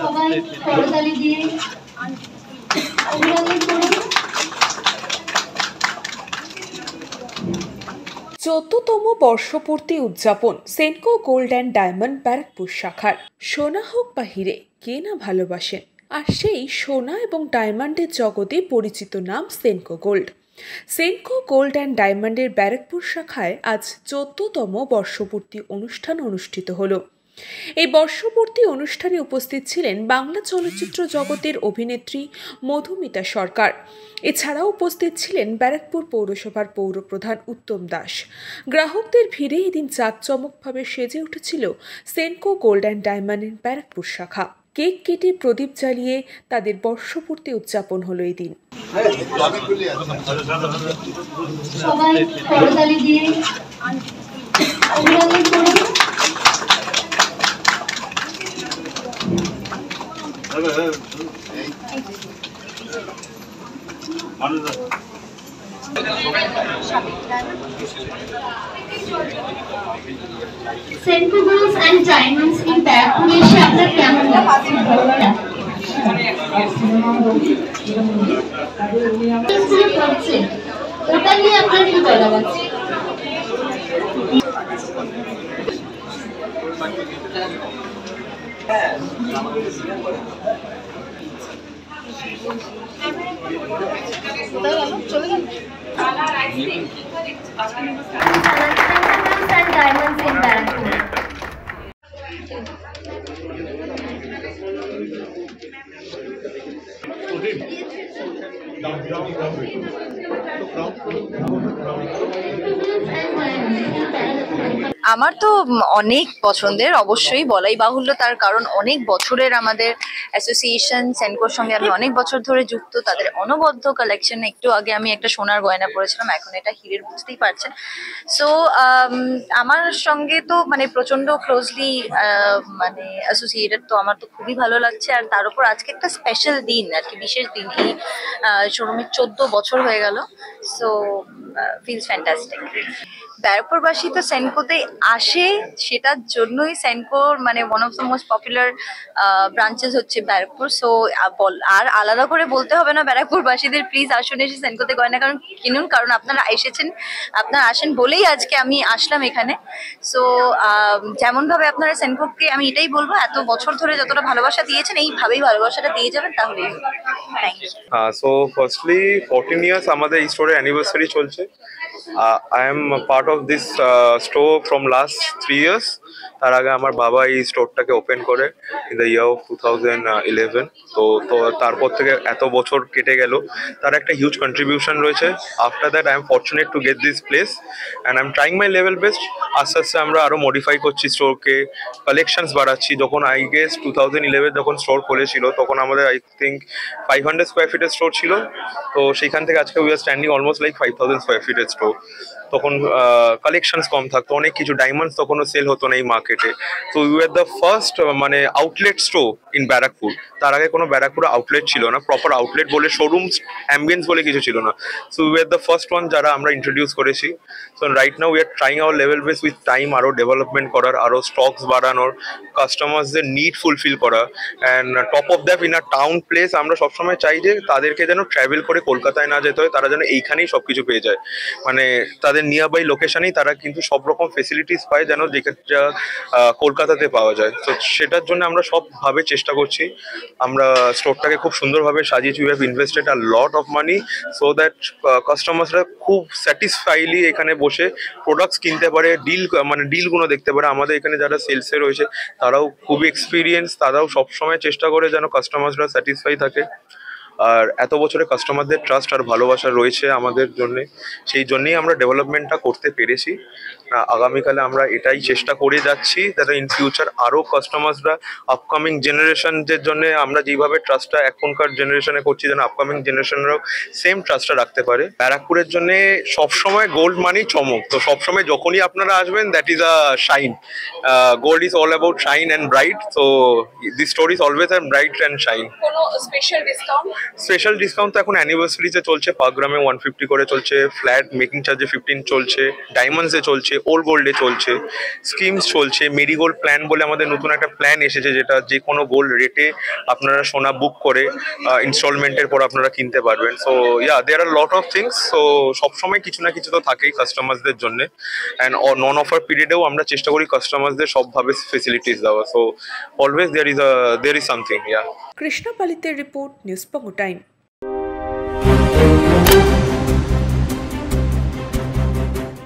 সবাই করতালি দিয়ে অভিনন্দন করুন। 14তম বর্ষপূর্তি উদযাপন Senco gold and diamond Barrackpore শাখার। সোনা হোক বা হিরে, কে না ভালোবাসেন। আর সেই সোনা এবং ডায়মন্ডের জগতে পরিচিত নাম Senco gold. Senco gold and ডায়মন্ডের ব্যারাকপুর শাখায় আজ 14তম বর্ষপূর্তি অনুষ্ঠান অনুষ্ঠিত হলো। এই বর্ষপূর্তি অনুষ্ঠানে উপস্থিত ছিলেন বাংলা চলচ্চিত্র জগতের অভিনেত্রী মধুমিতা সরকার। এছাড়াও উপস্থিত ছিলেন ব্যারাকপুর পৌরসভার পৌরপ্রধান উত্তম দাস। গ্রাহকদের ভিড়ে এদিন জাঁকজমকভাবে সেজে উঠেছিল সেনকো গোল্ড অ্যান্ড ডায়মন্ডের ব্যারাকপুর শাখা। কেক কেটে প্রদীপ জ্বালিয়ে তাদের বর্ষপূর্তি উদযাপন হলো এই দিন। সবাই করতালি দিয়ে অভিনন্দন করুন। Senco gold and diamonds in Barrackpore এসে আপনার কেমন লাগছে? ওটা নিয়ে আপনার কি বলার আছে? Diamonds in Bangalore. আমার তো অনেক পছন্দের, অবশ্যই বলাই বাহুল্য, তার কারণ অনেক বছরের আমাদের অ্যাসোসিয়েশন সেনকোর সঙ্গে আমি অনেক বছর ধরে যুক্ত। তাদের অনবদ্য কালেকশন, একটু আগে আমি একটা সোনার গয়না পরেছিলাম, এখন এটা হীরের, বুঝতেই পারছেন। সো আমার সঙ্গে তো মানে প্রচন্ড ক্লোজলি মানে অ্যাসোসিয়েটেড, তো আমার তো খুবই ভালো লাগছে। আর তার উপর আজকে একটা স্পেশাল দিন আর কি, বিশেষ দিন, এই শোরুমের 14 বছর হয়ে গেল। So feels fantastic. ব্যারাকপুরবাসী তো সেনকোতে আসে, সেটার জন্যই সেনকোর মানে one of the most popular branches হচ্ছে ব্যারাকপুর। সো আর আলাদা করে বলতে হবে না ব্যারাকপুরবাসীদের, প্লিজ আসুন, এসে সেনকোতে গয়না কারণ কিনুন, কারণ আপনারা আপনারা আসেন বলেই আজকে আমি আসলাম এখানে। সো যেমনভাবে আপনারা সেনকোকে, আমি এটাই বলবো, এত বছর ধরে যতটা ভালোবাসা দিয়েছেন এইভাবেই ভালোবাসাটা দিয়ে যাবেন, তাহলেই হবে। Thank you. So firstly 14 years আমাদের এই স্টোরের অ্যানিভার্সারি চলছে। I am a part of this store from last 3 years. তার আগে আমার বাবা এই স্টোরটাকে ওপেন করে ইন দ্য ইয়ার অফ 2011। তো তারপর থেকে এত বছর কেটে গেল, তার একটা হিউজ কন্ট্রিবিউশন রয়েছে। After that I am fortunate to get this place and I am trying my level best. আস্তে আস্তে আমরা আরও মডিফাই করছি স্টোরকে, কালেকশনস বাড়াচ্ছি। যখন আই গেস 2011 যখন স্টোর খুলেছিল, তখন আমাদের আই থিঙ্ক 500 স্কোয়ার ফিটের স্টোর ছিল। তো সেখান থেকে আজকে we are standing almost like 5000 square ফিটের স্টোর। তখন কালেকশনস কম থাকতো, অনেক কিছু ডায়মন্ডস তখনও সেল হতো না এই মার্কেটে। তো উই আর দ্য ফার্স্ট মানে আউটলেট স্টোর ইন ব্যারাকপুর। তার আগে কোনো ব্যারাকপুরে আউটলেট ছিল না, প্রপার আউটলেট বলে, শোরুমস অ্যাম্বিয়েন্স বলে কিছু ছিল না। So we are the first one যারা আমরা ইন্ট্রোডিউস করেছি। So right now we are trying hour level base with time, আরও ডেভেলপমেন্ট করার, আরও স্টকস বাড়ানোর, কাস্টমার্সদের নিড ফুলফিল করা। And top of that in a town place আমরা সবসময় চাই যে তাদেরকে যেন ট্রাভেল করে কলকাতায় না যেতে হয়, তারা যেন এইখানেই সব কিছু পেয়ে যায়। মানে তাদের নিয়ার বাই লোকেশনেই তারা কিন্তু সব রকম ফেসিলিটিস পায়, যেন যা কলকাতাতে পাওয়া যায়। তো সেটার জন্য আমরা সবভাবে চেষ্টা করছি। আমরা স্টোরটাকে খুব সুন্দরভাবে সাজিয়েছি। We have invested a lot of money so that কাস্টমার্সরা খুব স্যাটিসফাইলি এখানে বসে প্রোডাক্টস কিনতে পারে, ডিলগুলো দেখতে পারে। আমাদের এখানে যারা সেলসে রয়েছে তারাও খুবই এক্সপিরিয়েন্স, তারাও সবসময় চেষ্টা করে যেন কাস্টমার্সরা স্যাটিসফাই থাকে। আর এত বছরে কাস্টমারদের ট্রাস্ট আর ভালোবাসা রয়েছে আমাদের জন্যে, সেই জন্যেই আমরা ডেভেলপমেন্টটা করতে পেরেছি। আগামীকালে আমরা এটাই চেষ্টা করে যাচ্ছি যাতে ইন ফিউচার আরও কাস্টমার্সরা, আপকামিং জেনারেশনদের জন্য আমরা যেভাবে ট্রাস্টটা এখনকার জেনারেশনে করছি, যেন আপকামিং জেনারেশনরাও সেম ট্রাস্টটা রাখতে পারে। ব্যারাকপুরের জন্য সবসময় গোল্ড মানি চমক। তো সবসময় যখনই আপনারা আসবেন, that is a shine. Gold is all about shine and bright. So this store is always and bright and shine. কোনো স্পেশাল ডিসকাউন্ট? স্পেশাল ডিসকাউন্ট তো এখন অ্যানিভার্সারিতে চলছে, পার গ্রামে 150 করে চলছে, ফ্ল্যাট মেকিং চার্জে 15 চলছে, ডায়মন্ডসে চলছে, ওল্ড গোল্ডে চলছে, স্কিমস চলছে, মেরিগোল্ড প্ল্যান বলে আমাদের নতুন একটা প্ল্যান এসেছে, যেটা যে কোনো গোল্ড রেটে আপনারা সোনা বুক করে ইনস্টলমেন্টের পর আপনারা কিনতে পারবেন। So yeah, there are lot of things. So সবসময় কিছু না কিছু তো থাকেই কাস্টমারসদের জন্য, অ্যান্ড নন অফার পিরিয়ডেও আমরা চেষ্টা করি কাস্টমারসদের সবভাবে ফেসিলিটিস দেওয়া। So always there is something. Yeah, Krishna পালিতের রিপোর্ট, নিউজ বঙ্গ টাইম।